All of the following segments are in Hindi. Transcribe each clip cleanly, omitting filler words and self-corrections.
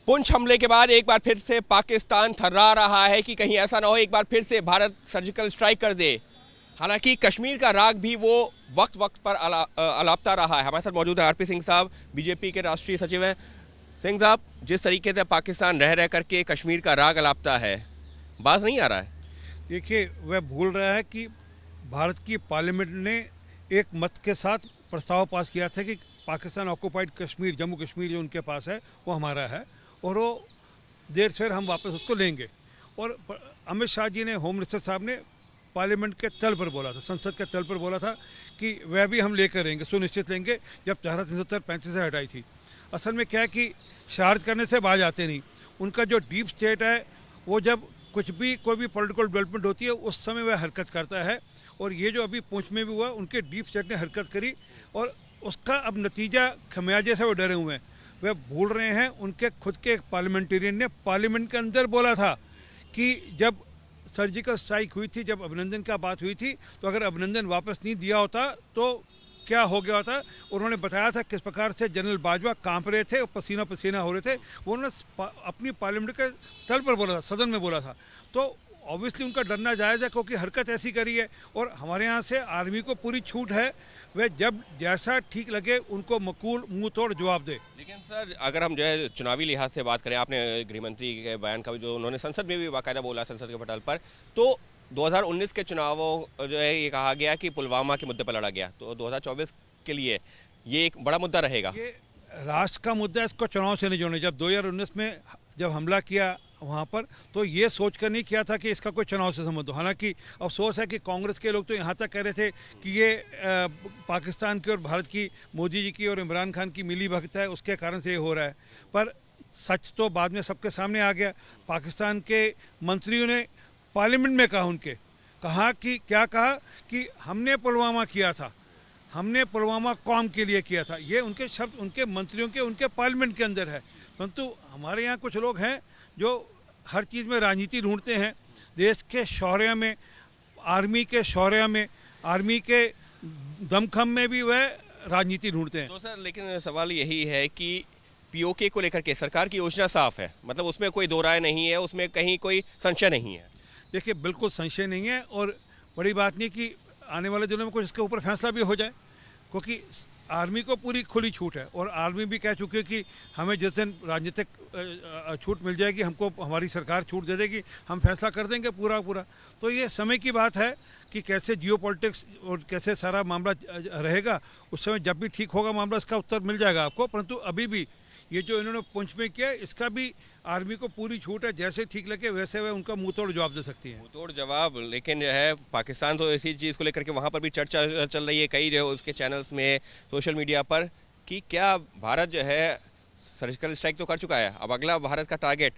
पुंछ हमले के बाद एक बार फिर से पाकिस्तान थर्रा रहा है कि कहीं ऐसा ना हो एक बार फिर से भारत सर्जिकल स्ट्राइक कर दे। हालांकि कश्मीर का राग भी वो वक्त वक्त पर अलापता रहा है। हमारे साथ मौजूद है आरपी सिंह साहब, बीजेपी के राष्ट्रीय सचिव हैं। सिंह साहब, जिस तरीके से पाकिस्तान रह करके कश्मीर का राग अलापता है, बाज नहीं आ रहा है? देखिए, वह भूल रहा है कि भारत की पार्लियामेंट ने एक मत के साथ प्रस्ताव पास किया था कि पाकिस्तान ऑक्युपाइड कश्मीर, जम्मू कश्मीर जो उनके पास है वो हमारा है और वो देर से हम वापस उसको लेंगे। और अमित शाह जी ने, होम मिनिस्टर साहब ने पार्लियामेंट के तल पर बोला था, संसद के तल पर बोला था कि वह भी हम लेकर रहेंगे, सुनिश्चित लेंगे, जब धारा 370-35 से हटाई थी। असल में क्या है कि शरारत करने से बाज आते नहीं। उनका जो डीप स्टेट है वो जब कुछ भी कोई भी पॉलिटिकल डेवलपमेंट होती है उस समय वह हरकत करता है, और ये जो अभी पुंछ में भी हुआ उनके डीप स्टेट ने हरकत करी और उसका अब नतीजा खमियाजे से वो डरे हुए हैं। वह भूल रहे हैं उनके खुद के एक पार्लियामेंटेरियन ने पार्लियामेंट के अंदर बोला था कि जब सर्जिकल स्ट्राइक हुई थी, जब अभिनंदन का बात हुई थी, तो अगर अभिनंदन वापस नहीं दिया होता तो क्या हो गया होता। उन्होंने बताया था किस प्रकार से जनरल बाजवा कांप रहे थे और पसीना पसीना हो रहे थे। वो उन्होंने अपनी पार्लियामेंट के तल पर बोला था, सदन में बोला था। तो ऑब्वियसली उनका डरना जायज़ है क्योंकि हरकत ऐसी करी है। और हमारे यहाँ से आर्मी को पूरी छूट है, वह जब जैसा ठीक लगे उनको मकूल मुंह तोड़ जवाब दे। लेकिन सर, अगर हम जो है चुनावी लिहाज से बात करें, आपने गृहमंत्री के बयान का भी जो उन्होंने संसद में भी बाकायदा बोला, संसद के पटल पर, तो 2019 के चुनावों जो है ये कहा गया कि पुलवामा के मुद्दे पर लड़ा गया, तो 2024 के लिए ये एक बड़ा मुद्दा रहेगा। ये राष्ट्र का मुद्दा, इसको चुनाव से नहीं जोड़ने। जब 2019 में जब हमला किया वहाँ पर, तो ये सोच कर नहीं किया था कि इसका कोई चुनाव से संबंध हो। हालांकि अफसोस है कि कांग्रेस के लोग तो यहाँ तक कह रहे थे कि ये पाकिस्तान की और भारत की, मोदी जी की और इमरान खान की मिली भगत है, उसके कारण से ये हो रहा है। पर सच तो बाद में सबके सामने आ गया। पाकिस्तान के मंत्रियों ने पार्लियामेंट में कहा, उनके कहा कि क्या कहा कि हमने पुलवामा किया था, हमने पुलवामा कौम के लिए किया था। ये उनके शब्द, उनके मंत्रियों के, उनके पार्लियामेंट के अंदर है। परंतु हमारे यहाँ कुछ लोग हैं जो हर चीज़ में राजनीति ढूंढते हैं। देश के शौर्य में, आर्मी के शौर्य में, आर्मी के दमखम में भी वह राजनीति ढूंढते हैं। तो सर, लेकिन सवाल यही है कि पीओके को लेकर के सरकार की योजना साफ है, मतलब उसमें कोई दो राय नहीं है, उसमें कहीं कोई संशय नहीं है। देखिए, बिल्कुल संशय नहीं है और बड़ी बात नहीं कि आने वाले दिनों में कुछ इसके ऊपर फैसला भी हो जाए, क्योंकि आर्मी को पूरी खुली छूट है। और आर्मी भी कह चुकी है कि हमें जिस दिन राजनीतिक छूट मिल जाएगी, हमको हमारी सरकार छूट दे देगी, हम फैसला कर देंगे पूरा पूरा। तो ये समय की बात है कि कैसे जियोपॉलिटिक्स और कैसे सारा मामला रहेगा। उस समय जब भी ठीक होगा मामला, इसका उत्तर मिल जाएगा आपको। परंतु अभी भी ये जो इन्होंने पुंछ में किया, इसका भी आर्मी को पूरी छूट है, जैसे ठीक लगे वैसे वह उनका मुंह तोड़ जवाब दे सकती है। मुंह तोड़ जवाब। लेकिन जो है पाकिस्तान तो इसी चीज़ को लेकर के वहाँ पर भी चर्चा चल रही है कई जो है उसके चैनल्स में, सोशल मीडिया पर, कि क्या भारत जो है सर्जिकल स्ट्राइक तो कर चुका है, अब अगला भारत का टारगेट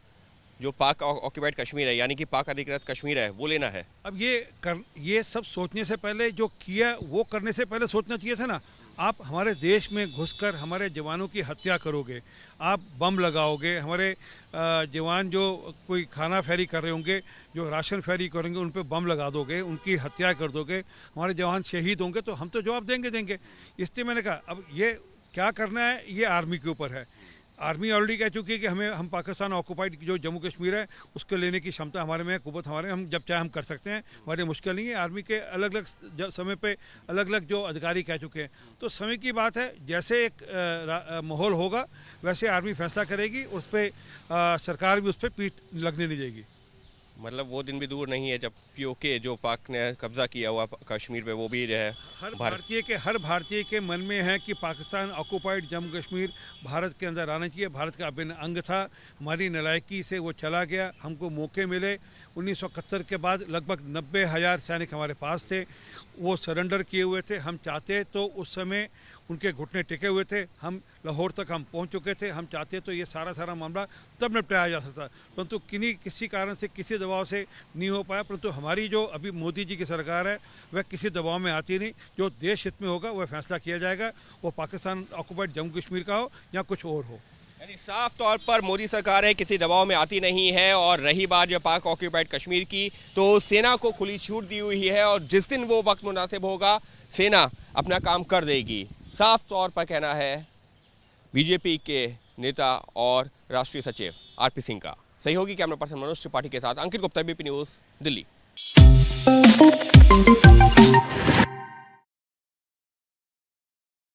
जो पाक ऑक्युपाइड कश्मीर है, यानी कि पाक अधिकृत कश्मीर है, वो लेना है। अब ये सब सोचने से पहले, जो किया वो करने से पहले सोचना चाहिए था ना। आप हमारे देश में घुसकर हमारे जवानों की हत्या करोगे, आप बम लगाओगे, हमारे जवान जो कोई खाना फेरी कर रहे होंगे, जो राशन फेरी करेंगे, उन पर बम लगा दोगे, उनकी हत्या कर दोगे, हमारे जवान शहीद होंगे, तो हम तो जवाब देंगे। इसलिए मैंने कहा अब ये क्या करना है, ये आर्मी के ऊपर है। आर्मी ऑलरेडी कह चुकी है कि हम पाकिस्तान ऑक्युपाइड जो जम्मू कश्मीर है उसको लेने की क्षमता हमारे में है, कुव्वत हमारे में, हम जब चाहे हम कर सकते हैं, हमारे मुश्किल नहीं है। आर्मी के अलग अलग समय पे अलग अलग जो अधिकारी कह चुके हैं, तो समय की बात है। जैसे एक माहौल होगा वैसे आर्मी फैसला करेगी, उस पर सरकार भी उस पर पीठ लगने नहीं देगी। मतलब वो दिन भी दूर नहीं है जब पीओके जो पाक ने कब्जा किया हुआ कश्मीर पे, वो भी जो है हर भारतीय के मन में है कि पाकिस्तान ऑक्युपाइड जम्मू कश्मीर भारत के अंदर आना चाहिए। भारत का अभिन्न अंग था, हमारी नालायकी से वो चला गया। हमको मौके मिले 1971 के बाद, लगभग 90,000 सैनिक हमारे पास थे, वो सरेंडर किए हुए थे। हम चाहते तो उस समय उनके घुटने टिके हुए थे, हम लाहौर तक हम पहुंच चुके थे। हम चाहते तो ये सारा मामला तब निपटाया जा सकता, परंतु किसी कारण से, किसी दबाव से नहीं हो पाया। परंतु हमारी जो अभी मोदी जी की सरकार है वह किसी दबाव में आती नहीं। जो देश हित में होगा वह फैसला किया जाएगा, वो पाकिस्तान ऑक्युपाइड जम्मू कश्मीर का हो या कुछ और हो। यानी साफ तौर पर मोदी सरकार है, किसी दबाव में आती नहीं है। और रही बात जो पाक ऑक्युपाइड कश्मीर की, तो सेना को खुली छूट दी हुई है और जिस दिन वो वक्त मुनासिब होगा सेना अपना काम कर देगी। साफ तौर पर कहना है बीजेपी के नेता और राष्ट्रीय सचिव आरपी सिंह का। सहयोगी कैमरा पर्सन मनोज त्रिपाठी के साथ अंकित गुप्ता, एबीपी न्यूज़, दिल्ली।